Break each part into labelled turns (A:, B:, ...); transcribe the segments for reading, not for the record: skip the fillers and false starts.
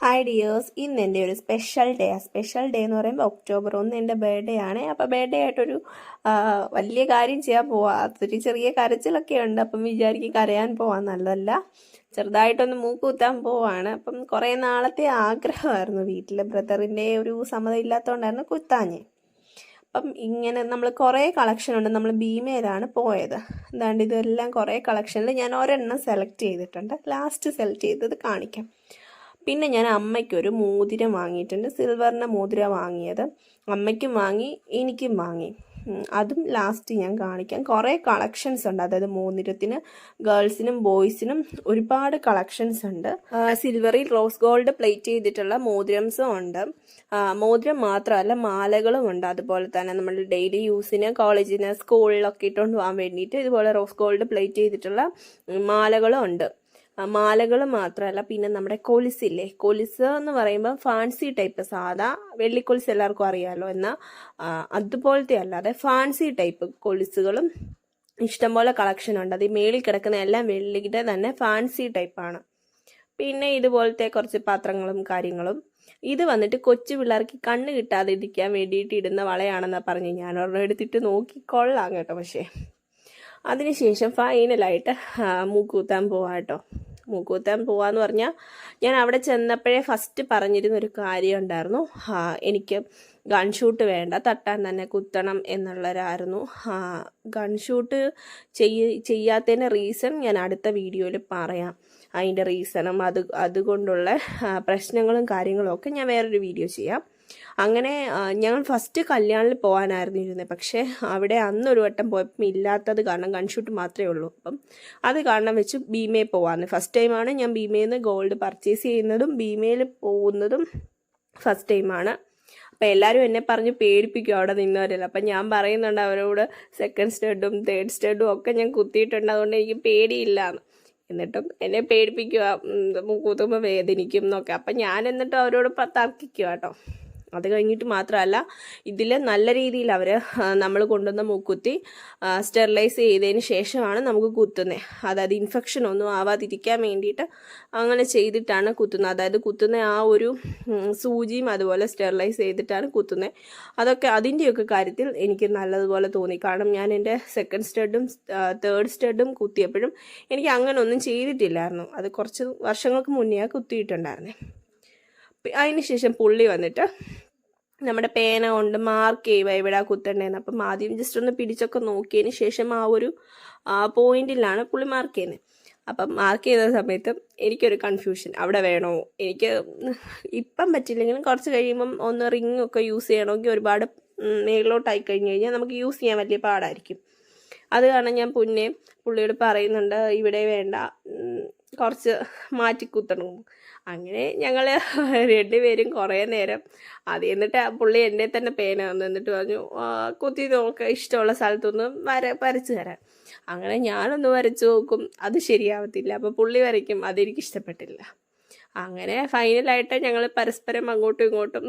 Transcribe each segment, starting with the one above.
A: Hi dears, ഇന്ന് എൻ്റെ ഒരു സ്പെഷ്യൽ ഡേ എന്ന് പറയുമ്പോൾ ഒക്ടോബർ 1 എൻ്റെ ബർത്ത്ഡേ ആണ്. അപ്പോൾ ബർത്ത്ഡേ ആയിട്ടൊരു വലിയ കാര്യം ചെയ്യാൻ പോവാം. അതൊരു ചെറിയ കരച്ചിലൊക്കെ ഉണ്ട്. അപ്പം വിചാരിക്കും കരയാൻ പോവാൻ നല്ലതല്ല, ചെറുതായിട്ടൊന്ന് മൂക്ക് കുത്താൻ പോവാണ്. അപ്പം കുറേ നാളത്തെ ആഗ്രഹമായിരുന്നു. വീട്ടിലെ ബ്രദറിൻ്റെ ഒരു സമ്മതം ഇല്ലാത്തതുകൊണ്ടായിരുന്നു കുത്താഞ്ഞ്. അപ്പം ഇങ്ങനെ നമ്മൾ കുറേ കളക്ഷൻ ഉണ്ട്. നമ്മൾ ഭീമയിലാണ് പോയത്. എന്താണ്ട് ഇതെല്ലാം കുറേ കളക്ഷനിൽ ഞാൻ ഒരെണ്ണം സെലക്ട് ചെയ്തിട്ടുണ്ട്. ലാസ്റ്റ് സെലക്ട് ചെയ്തത് കാണിക്കാം. പിന്നെ ഞാൻ അമ്മയ്ക്കൊരു മോതിരം വാങ്ങിയിട്ടുണ്ട്. സിൽവറിൻ്റെ മോതിരം വാങ്ങിയത് അമ്മയ്ക്കും വാങ്ങി, എനിക്കും വാങ്ങി. അതും ലാസ്റ്റ് ഞാൻ കാണിക്കാം. കുറേ കളക്ഷൻസ് ഉണ്ട്. അതായത് മോതിരത്തിന് ഗേൾസിനും ബോയ്സിനും ഒരുപാട് കളക്ഷൻസ് ഉണ്ട്. സിൽവറിൽ റോസ് ഗോൾഡ് പ്ലേറ്റ് ചെയ്തിട്ടുള്ള മോതിരംസും ഉണ്ട്. മോതിരം മാത്രമല്ല, മാലകളും ഉണ്ട്. അതുപോലെ തന്നെ നമ്മൾ ഡെയിലി യൂസിന് കോളേജിന് സ്കൂളിലൊക്കെ ഇട്ടുകൊണ്ട് പോകാൻ വേണ്ടിയിട്ട് ഇതുപോലെ റോസ് ഗോൾഡ് പ്ലേറ്റ് ചെയ്തിട്ടുള്ള മാലകളും ഉണ്ട്. മാലകൾ മാത്രമല്ല, പിന്നെ നമ്മുടെ കൊലുസില്ലേ, കൊലുസ് എന്ന് പറയുമ്പോൾ ഫാൻസി ടൈപ്പ്, സാധാ വെള്ളിക്കൊലുസ് എല്ലാവർക്കും അറിയാമല്ലോ, എന്നാൽ അതുപോലത്തെ അല്ലാതെ ഫാൻസി ടൈപ്പ് കൊലുസുകളും ഇഷ്ടംപോലെ കളക്ഷൻ ഉണ്ട്. അത് ഈ മേളിൽ കിടക്കുന്ന എല്ലാം വെള്ളിയുടെ തന്നെ ഫാൻസി ടൈപ്പാണ്. പിന്നെ ഇതുപോലത്തെ കുറച്ച് പാത്രങ്ങളും കാര്യങ്ങളും. ഇത് വന്നിട്ട് കൊച്ചു പിള്ളേർക്ക് കണ്ണ് കിട്ടാതെ ഇരിക്കാൻ വേണ്ടിയിട്ട് ഇടുന്ന വളയാണെന്നാണ് പറഞ്ഞു. ഞാൻ ഒരെണ്ണം എടുത്തിട്ട് നോക്കിക്കൊള്ളാം കേട്ടോ. പക്ഷേ അതിനുശേഷം ഫൈനലായിട്ട് മൂക്കുകുത്താൻ പോവാം കേട്ടോ. മൂക്കുകുത്താൻ പോവാന്ന് പറഞ്ഞാൽ, ഞാൻ അവിടെ ചെന്നപ്പോഴേ ഫസ്റ്റ് പറഞ്ഞിരുന്നൊരു കാര്യം ഉണ്ടായിരുന്നു. എനിക്ക് ഗൺഷൂട്ട് വേണ്ട, തട്ടാൻ തന്നെ കുത്തണം എന്നുള്ളവരായിരുന്നു. ഗൺഷൂട്ട് ചെയ്യാത്തതിൻ്റെ റീസൺ ഞാൻ അടുത്ത വീഡിയോയിൽ പറയാം. അതിൻ്റെ റീസണും അതുകൊണ്ടുള്ള പ്രശ്നങ്ങളും കാര്യങ്ങളും ഒക്കെ ഞാൻ വേറൊരു വീഡിയോ ചെയ്യാം. അങ്ങനെ ഞങ്ങൾ ഫസ്റ്റ് കല്യാണിൽ പോകാനായിരുന്നു ഇരുന്നത്. പക്ഷേ അവിടെ അന്നൊരു വട്ടം പോയപ്പോൾ ഇല്ലാത്തത് കാരണം ഗൺഷൂട്ട് മാത്രമേ ഉള്ളൂ. അപ്പം അത് കാരണം വെച്ച് ഭീമയിൽ പോകാമെന്ന്. ഫസ്റ്റ് ടൈമാണ് ഞാൻ ഭീമയിൽ നിന്ന് ഗോൾഡ് പർച്ചേസ് ചെയ്യുന്നതും ഭീമയിൽ പോകുന്നതും ഫസ്റ്റ് ടൈമാണ്. അപ്പം എല്ലാവരും എന്നെ പറഞ്ഞ് പേടിപ്പിക്കും അവിടെ നിന്നവരല്ല. അപ്പം ഞാൻ പറയുന്നുണ്ട് അവരോട്, സെക്കൻഡ് സ്റ്റഡും തേർഡ് സ്റ്റഡും ഒക്കെ ഞാൻ കുത്തിയിട്ടുണ്ട്, അതുകൊണ്ട് എനിക്ക് പേടിയില്ലാന്ന്. എന്നിട്ടും എന്നെ പേടിപ്പിക്കുക, കുത്തുമ്പോൾ വേദനിക്കും എന്നൊക്കെ. അപ്പം ഞാൻ എന്നിട്ട് അവരോട് തർക്കിക്കുക കേട്ടോ. അത് കഴിഞ്ഞിട്ട് മാത്രമല്ല, ഇതിൽ നല്ല രീതിയിൽ അവർ നമ്മൾ കൊണ്ടുവന്ന മൂക്കുത്തി സ്റ്റെറിലൈസ് ചെയ്തതിന് ശേഷമാണ് നമുക്ക് കുത്തുന്നത്. അതായത് ഇൻഫെക്ഷൻ ഒന്നും ആവാതിരിക്കാൻ വേണ്ടിയിട്ട് അങ്ങനെ ചെയ്തിട്ടാണ് കുത്തുന്നത്. അതായത് കുത്തുന്ന ആ ഒരു സൂചിയും അതുപോലെ സ്റ്റെറിലൈസ് ചെയ്തിട്ടാണ് കുത്തുന്നത്. അതൊക്കെ അതിൻ്റെയൊക്കെ കാര്യത്തിൽ എനിക്ക് നല്ലതുപോലെ തോന്നി. കാരണം ഞാൻ എൻ്റെ സെക്കൻഡ് സ്റ്റഡും തേർഡ് സ്റ്റഡും കുത്തിയപ്പോഴും എനിക്ക് അങ്ങനെ ഒന്നും ചെയ്തിട്ടില്ലായിരുന്നു. അത് കുറച്ച് വർഷങ്ങൾക്ക് മുന്നേ കുത്തിയിട്ടുണ്ടായിരുന്നേ. അതിന് ശേഷം പുള്ളി വന്നിട്ട് നമ്മുടെ പേന കൊണ്ട് മാർക്ക് ചെയ്യുക എവിടെ കുത്തണ്ടേന്ന്. അപ്പം ആദ്യം ജസ്റ്റ് ഒന്ന് പിടിച്ചൊക്കെ നോക്കിയതിന് ശേഷം ആ ഒരു പോയിന്റിലാണ് പുള്ളി മാർക്ക് ചെയ്യുന്നത്. അപ്പം മാർക്ക് ചെയ്ത സമയത്ത് എനിക്കൊരു കൺഫ്യൂഷൻ, അവിടെ വേണോ, എനിക്ക് ഇപ്പം പറ്റില്ലെങ്കിലും കുറച്ച് കഴിയുമ്പം ഒന്ന് റിങ് ഒക്കെ യൂസ് ചെയ്യണമെങ്കിൽ ഒരുപാട് മേളിലോട്ടായി കഴിഞ്ഞ് കഴിഞ്ഞാൽ നമുക്ക് യൂസ് ചെയ്യാൻ വലിയ പാടായിരിക്കും. അത് കാരണം ഞാൻ പുള്ളിയോട് പറയുന്നുണ്ട്, ഇവിടെ വേണ്ട, കുറച്ച് മാറ്റി കുത്തണം. അങ്ങനെ ഞങ്ങൾ രണ്ടുപേരും കുറേ നേരം എന്നിട്ട് പുള്ളി എൻ്റെ തന്നെ പേന വന്നു. എന്നിട്ട് പറഞ്ഞു, കുത്തി നോക്കുക, ഇഷ്ടമുള്ള സ്ഥലത്തൊന്ന് വരച്ചു തരാൻ. അങ്ങനെ ഞാനൊന്ന് വരച്ചു നോക്കും, അത് ശരിയാവത്തില്ല. അപ്പോൾ പുള്ളി വരയ്ക്കും, അതെനിക്ക് ഇഷ്ടപ്പെട്ടില്ല. അങ്ങനെ ഫൈനലായിട്ട് ഞങ്ങൾ പരസ്പരം അങ്ങോട്ടും ഇങ്ങോട്ടും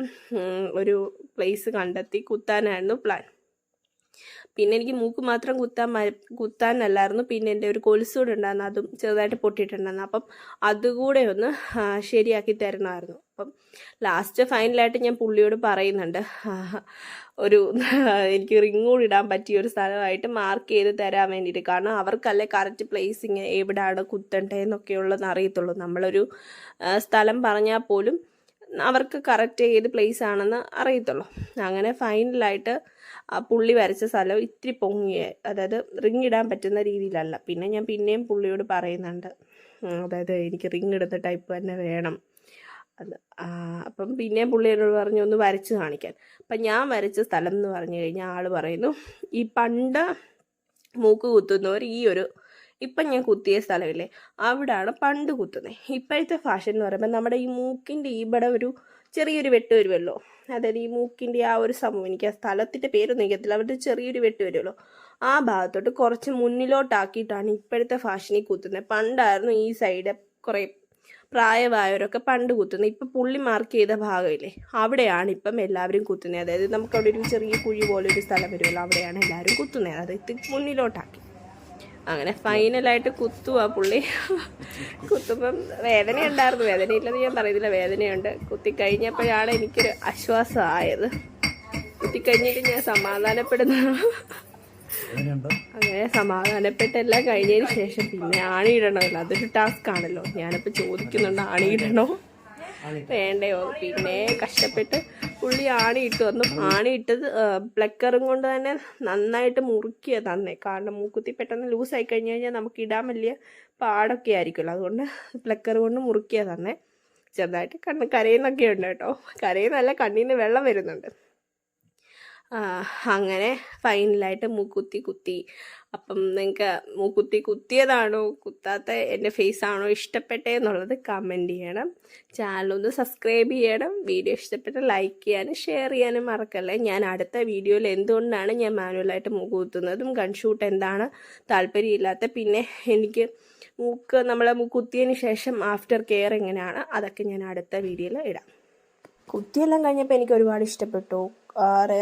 A: ഒരു പ്ലേസ് കണ്ടെത്തി കുത്താനായിരുന്നു പ്ലാൻ. പിന്നെ എനിക്ക് മൂക്ക് മാത്രം കുത്താനല്ലായിരുന്നു, പിന്നെ എൻ്റെ ഒരു കൊലുസൂടെ ഉണ്ടായിരുന്നു, അതും ചെറുതായിട്ട് പൊട്ടിയിട്ടുണ്ടായിരുന്നു. അപ്പം അതുകൂടെ ഒന്ന് ശരിയാക്കി തരണമായിരുന്നു. അപ്പം ലാസ്റ്റ് ഫൈനലായിട്ട് ഞാൻ പുള്ളിയോട് പറയുന്നുണ്ട്, എനിക്ക് റിങ് കൂടി ഇടാൻ പറ്റിയ ഒരു സ്ഥലമായിട്ട് മാർക്ക് ചെയ്ത് തരാൻ വേണ്ടിയിട്ട്. കാരണം അവർക്കല്ലേ കറക്റ്റ് പ്ലേസ് ഇങ്ങനെ എവിടെയാണ് കുത്തണ്ടേന്നൊക്കെയുള്ളതെന്ന് അറിയത്തുള്ളൂ. നമ്മളൊരു സ്ഥലം പറഞ്ഞാൽ പോലും അവർക്ക് കറക്റ്റ് ഏത് പ്ലേസ് ആണെന്ന് അറിയത്തുള്ളൂ. അങ്ങനെ ഫൈനലായിട്ട് പുള്ളി വരച്ച സ്ഥലം ഇത്തിരി പൊങ്ങിയ, അതായത് റിങ് ഇടാൻ പറ്റുന്ന രീതിയിലല്ല. പിന്നെ ഞാൻ പിന്നെയും പുള്ളിയോട് പറയുന്നുണ്ട്, അതായത് എനിക്ക് റിങ് ഇടുന്ന ടൈപ്പ് തന്നെ വേണം അത്. അപ്പം പിന്നെയും പുള്ളി എന്നോട് പറഞ്ഞു ഒന്ന് വരച്ച് കാണിക്കാൻ. അപ്പം ഞാൻ വരച്ച സ്ഥലം എന്ന് പറഞ്ഞു കഴിഞ്ഞാൽ ആൾ പറയുന്നു, ഈ പണ്ട് മൂക്ക് കുത്തുന്നവർ ഇപ്പം ഞാൻ കുത്തിയ സ്ഥലമില്ലേ, അവിടെയാണ് പണ്ട് കുത്തുന്നത്. ഇപ്പോഴത്തെ ഫാഷൻ എന്ന് പറയുമ്പോൾ നമ്മുടെ ഈ മൂക്കിൻ്റെ ഇവിടെ ഒരു ചെറിയൊരു വെട്ട് വരുമല്ലോ, അതായത് ഈ മൂക്കിൻ്റെ ആ ഒരു സംഭവം, എനിക്ക് ആ സ്ഥലത്തിൻ്റെ പേരൊന്നും എനിക്കത്തില്ല, അവിടെ ചെറിയൊരു വെട്ട് വരുമല്ലോ, ആ ഭാഗത്തോട്ട് കുറച്ച് മുന്നിലോട്ടാക്കിയിട്ടാണ് ഇപ്പോഴത്തെ ഫാഷനിൽ കുത്തുന്നത്. പണ്ടായിരുന്നു ഈ സൈഡ് കുറേ പ്രായമായവരൊക്കെ പണ്ട് കുത്തുന്നത്. ഇപ്പം പുള്ളി മാർക്ക് ചെയ്ത ഭാഗമില്ലേ, അവിടെയാണ് ഇപ്പം എല്ലാവരും കുത്തുന്നത്. അതായത് നമുക്കവിടെ ഒരു ചെറിയ കുഴി പോലെ ഒരു സ്ഥലം വരുമല്ലോ, അവിടെയാണ് എല്ലാവരും കുത്തുന്നത്. അതായത് മുന്നിലോട്ടാക്കി. അങ്ങനെ ഫൈനലായിട്ട് കുത്തുവാ പുള്ളി. കുത്തുമ്പം വേദന ഉണ്ടായിരുന്നു, വേദനയില്ലെന്ന് ഞാൻ പറയുന്നില്ല, വേദനയുണ്ട്. കുത്തിക്കഴിഞ്ഞപ്പോഴാണ് എനിക്കൊരു ആശ്വാസമായത്. കുത്തിക്കഴിഞ്ഞിട്ട് ഞാൻ സമാധാനപ്പെടുന്ന അങ്ങനെ സമാധാനപ്പെട്ടെല്ലാം കഴിഞ്ഞതിന് ശേഷം പിന്നെ ആണിയിടണമല്ലോ, അതൊരു ടാസ്ക് ആണല്ലോ. ഞാനിപ്പോൾ ചോദിക്കുന്നുണ്ട് ആണിയിടണോ വേണ്ടയോ. പിന്നെ കഷ്ടപ്പെട്ട് പുള്ളി ആണിയിട്ട് വന്നു. ആണിയിട്ടത് പ്ലക്കറും കൊണ്ട് തന്നെ നന്നായിട്ട് മുറുക്കിയ തന്നെ. കാരണം മൂക്കുത്തി പെട്ടെന്ന് ലൂസായി കഴിഞ്ഞ് കഴിഞ്ഞാൽ നമുക്ക് ഇടാൻ വലിയ പാടൊക്കെ ആയിരിക്കുമല്ലോ, അതുകൊണ്ട് പ്ലക്കർ കൊണ്ട് മുറുക്കിയ തന്നെ. ചെറുതായിട്ട് കരയുന്നൊക്കെ ഉണ്ട് കേട്ടോ, കരയുന്നല്ല, കണ്ണിൽ നിന്ന് വെള്ളം വരുന്നുണ്ട്. അങ്ങനെ ഫൈനലായിട്ട് മൂക്കുത്തി കുത്തി. അപ്പം നിങ്ങൾക്ക് മൂക്കുത്തി കുത്തിയതാണോ കുത്താത്ത എൻ്റെ ഫേസാണോ ഇഷ്ടപ്പെട്ടതെന്നുള്ളത് കമൻറ്റ് ചെയ്യണം. ചാനലൊന്ന് സബ്സ്ക്രൈബ് ചെയ്യണം. വീഡിയോ ഇഷ്ടപ്പെട്ട ലൈക്ക് ചെയ്യാനും ഷെയർ ചെയ്യാനും മറക്കല്ലേ. ഞാൻ അടുത്ത വീഡിയോയിൽ എന്തുകൊണ്ടാണ് ഞാൻ മാനുവലായിട്ട് മൂക്ക് കുത്തുന്നതും ഗൺഷൂട്ട് എന്താണ് താല്പര്യമില്ലാത്ത, പിന്നെ എനിക്ക് നമ്മളെ കുത്തിയതിന് ശേഷം ആഫ്റ്റർ കെയർ എങ്ങനെയാണ്, അതൊക്കെ ഞാൻ അടുത്ത വീഡിയോയിൽ ഇടാം. കുത്തിയെല്ലാം കഴിഞ്ഞപ്പോൾ എനിക്ക് ഒരുപാട് ഇഷ്ടപ്പെട്ടു.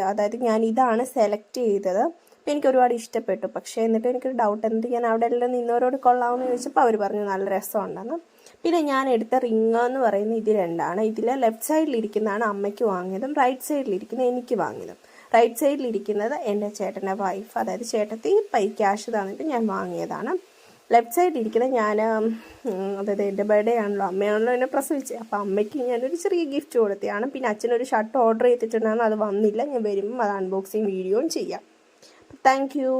A: അതായത് ഞാൻ ഇതാണ് സെലക്ട് ചെയ്തത്. അപ്പോൾ എനിക്ക് ഒരുപാട് ഇഷ്ടപ്പെട്ടു. പക്ഷേ എന്നിട്ട് എനിക്കൊരു ഡൗട്ട്, എന്ത് ഞാൻ അവിടെ എല്ലാം നിന്നവരോട് കൊള്ളാമെന്ന് ചോദിച്ചപ്പോൾ അവർ പറഞ്ഞു നല്ല രസമുണ്ടെന്ന്. പിന്നെ ഞാൻ എടുത്ത റിങ് എന്ന് പറയുന്നത് ഇത് രണ്ടാണ്. ഇതിൽ ലെഫ്റ്റ് സൈഡിലിരിക്കുന്നതാണ് അമ്മയ്ക്ക് വാങ്ങിയതും റൈറ്റ് സൈഡിലിരിക്കുന്നത് എനിക്ക് വാങ്ങിയതും. റൈറ്റ് സൈഡിലിരിക്കുന്നത് എൻ്റെ ചേട്ടൻ്റെ വൈഫ്, അതായത് ചേട്ടത്തി ക്യാഷ് തന്നിട്ട് ഞാൻ വാങ്ങിയതാണ്. ലെഫ്റ്റ് സൈഡിലിരിക്കുന്നത് ഞാൻ, അതായത് എൻ്റെ ബർത്ത്ഡേ ആണല്ലോ, അമ്മയാണല്ലോ എന്നെ പ്രസവിച്ചത്, അപ്പോൾ അമ്മയ്ക്ക് ഞാനൊരു ചെറിയ ഗിഫ്റ്റ് കൊടുത്തതാണ്. പിന്നെ അച്ഛനൊരു ഷർട്ട് ഓർഡർ ചെയ്തിട്ടുണ്ടായിരുന്നു, അത് വന്നില്ല. ഞാൻ വരുമ്പം അത് അൺബോക്സിങ് വീഡിയോയും ചെയ്യാം. Thank you.